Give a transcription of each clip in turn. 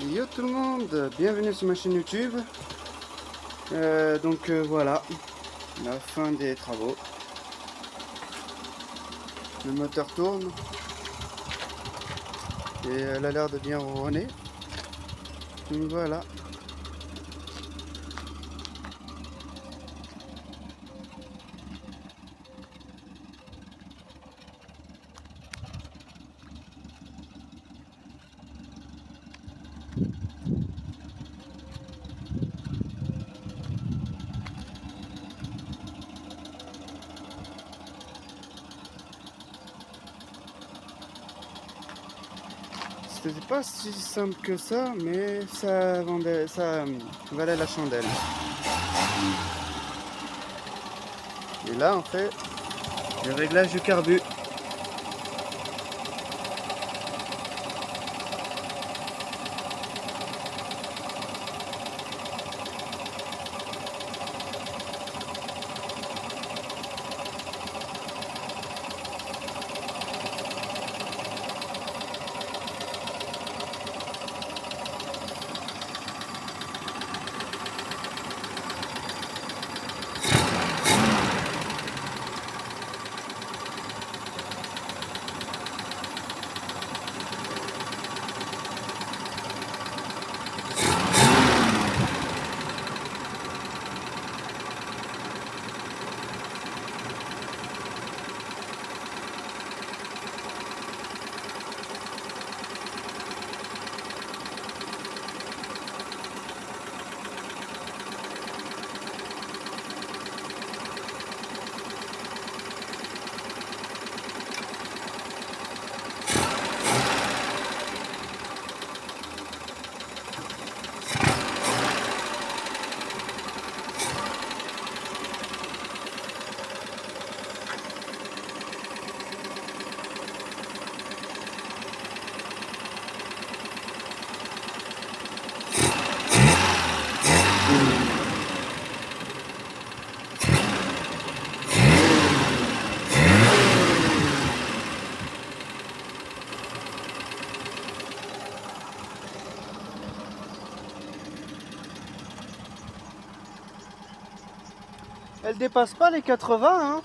Yo tout le monde, bienvenue sur ma chaîne YouTube. Voilà, la fin des travaux. Le moteur tourne et elle a l'air de bien ronronner. Donc voilà. C'était pas si simple que ça, mais ça valait la chandelle. Et là, on fait le réglage du carbu. Elle dépasse pas les 80, hein.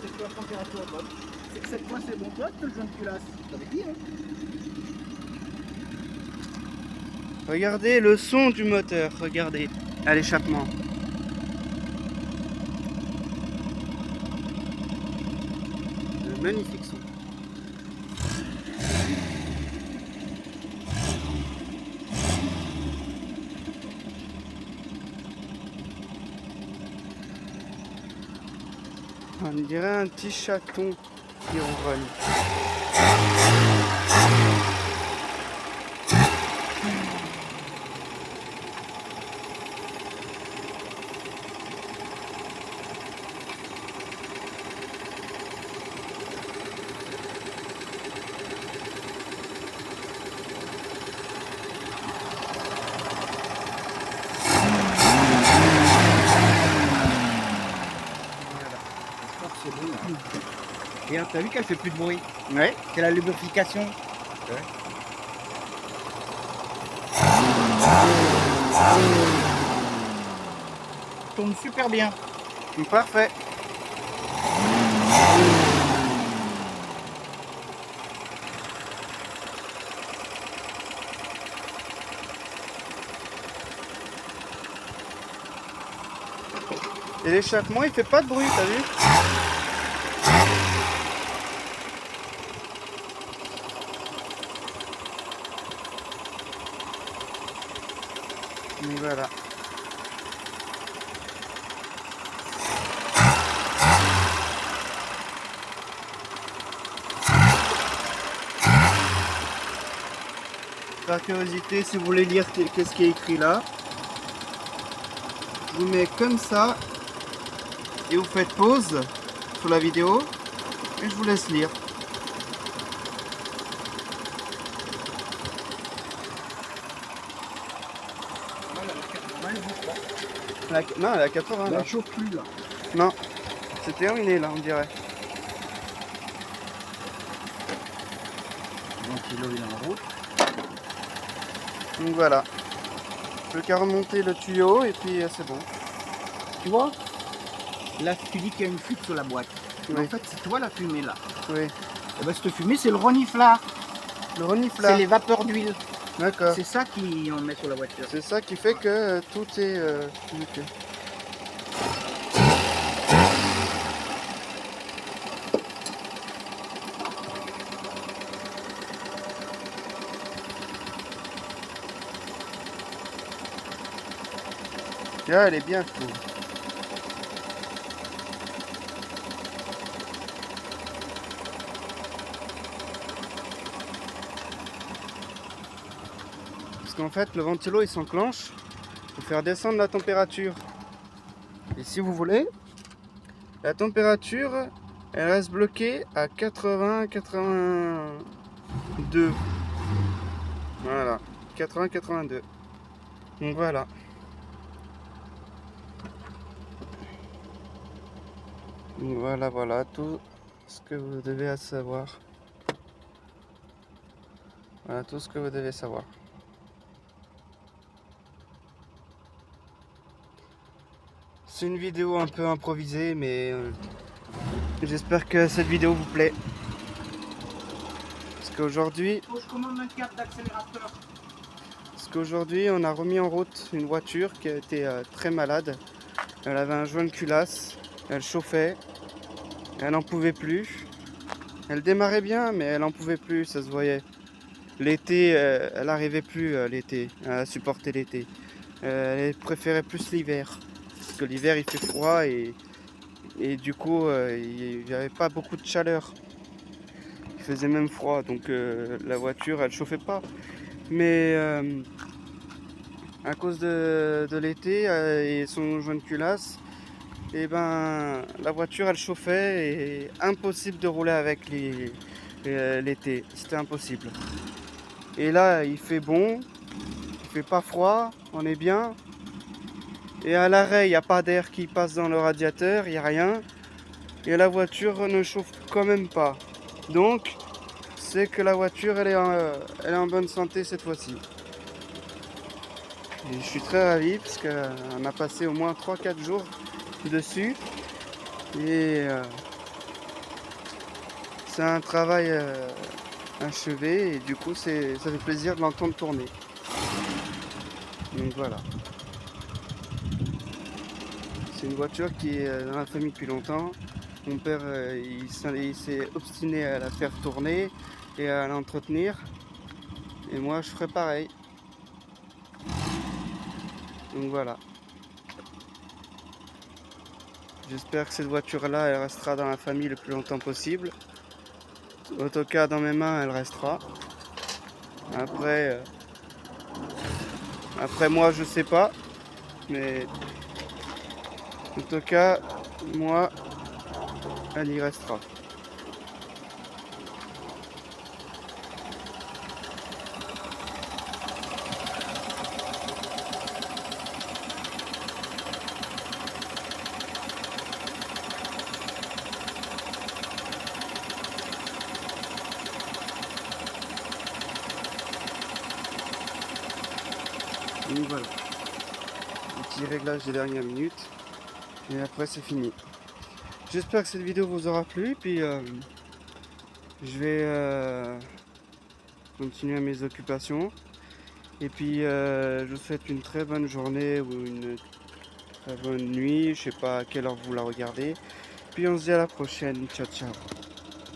C'est quoi la température, Bob? C'est que cette fois c'est bon, toi que le jaune culasse. Je t'avais dit, hein. Regardez le son du moteur, regardez à l'échappement. Un magnifique son. On dirait un petit chaton qui ronronne. C'est bon, là. Et t'as vu qu'elle fait plus de bruit? Ouais. C'est la lubrification. Ouais. Tourne super bien. Parfait. Et l'échappement il fait pas de bruit, t'as vu? Et voilà. Par curiosité, si vous voulez lire qu'est-ce qui est écrit là, je vous mets comme ça et vous faites pause sur la vidéo et je vous laisse lire. Non, elle est à 80 là. Elle chauffe plus là. Non, c'est terminé là, on dirait. 20 kg il est en route. Donc voilà. Plus qu'à remonter le tuyau et puis c'est bon. Tu vois? Là, tu dis qu'il y a une fuite sur la boîte. Mais Oui. en fait, tu vois la fumée là. Oui. Et ben, cette fumée, c'est le reniflard. Le C'est reniflard. les vapeurs d'huile. D'accord. C'est ça qu'on met sur la voiture. C'est ça qui fait que tout est nickel. Là, elle est bien, je trouve. Parce qu'en fait, le ventilo il s'enclenche pour faire descendre la température. Et si vous voulez, la température elle reste bloquée à 80-82. Voilà, 80-82. Donc voilà. Donc voilà tout ce que vous devez savoir. Voilà tout ce que vous devez savoir. C'est une vidéo un peu improvisée, mais j'espère que cette vidéo vous plaît. Parce qu'aujourd'hui, Faut que je commande un câble d'accélérateur. on a remis en route une voiture qui a été très malade. Elle avait un joint de culasse, elle chauffait, elle n'en pouvait plus. Elle démarrait bien, mais elle n'en pouvait plus, ça se voyait. L'été, elle n'arrivait plus l'été, à supporter l'été. Elle préférait plus l'hiver. Parce que l'hiver il fait froid et du coup il n'y avait pas beaucoup de chaleur. Il faisait même froid, donc la voiture elle chauffait pas. Mais à cause de l'été et son joint de culasse, et ben la voiture elle chauffait et impossible de rouler avec l'été, c'était impossible. Et là il fait bon, il fait pas froid, on est bien. Et à l'arrêt il n'y a pas d'air qui passe dans le radiateur, il n'y a rien. Et la voiture ne chauffe quand même pas. Donc c'est que la voiture elle est en bonne santé cette fois-ci. Et je suis très ravi parce qu'on a passé au moins 3-4 jours dessus. Et c'est un travail achevé et du coup ça fait plaisir de l'entendre tourner. Donc voilà. C'est une voiture qui est dans la famille depuis longtemps. Mon père il s'est obstiné à la faire tourner et à l'entretenir. Et moi je ferai pareil. Donc voilà. J'espère que cette voiture-là, elle restera dans la famille le plus longtemps possible. En tout cas, dans mes mains, elle restera. Après moi, je sais pas. Mais en tout cas, moi, elle y restera. Donc voilà, petit réglage des dernières minutes et après c'est fini. J'espère que cette vidéo vous aura plu, puis je vais continuer à mes occupations et puis je vous souhaite une très bonne journée ou une très bonne nuit, je sais pas à quelle heure vous la regardez, puis on se dit à la prochaine, ciao ciao.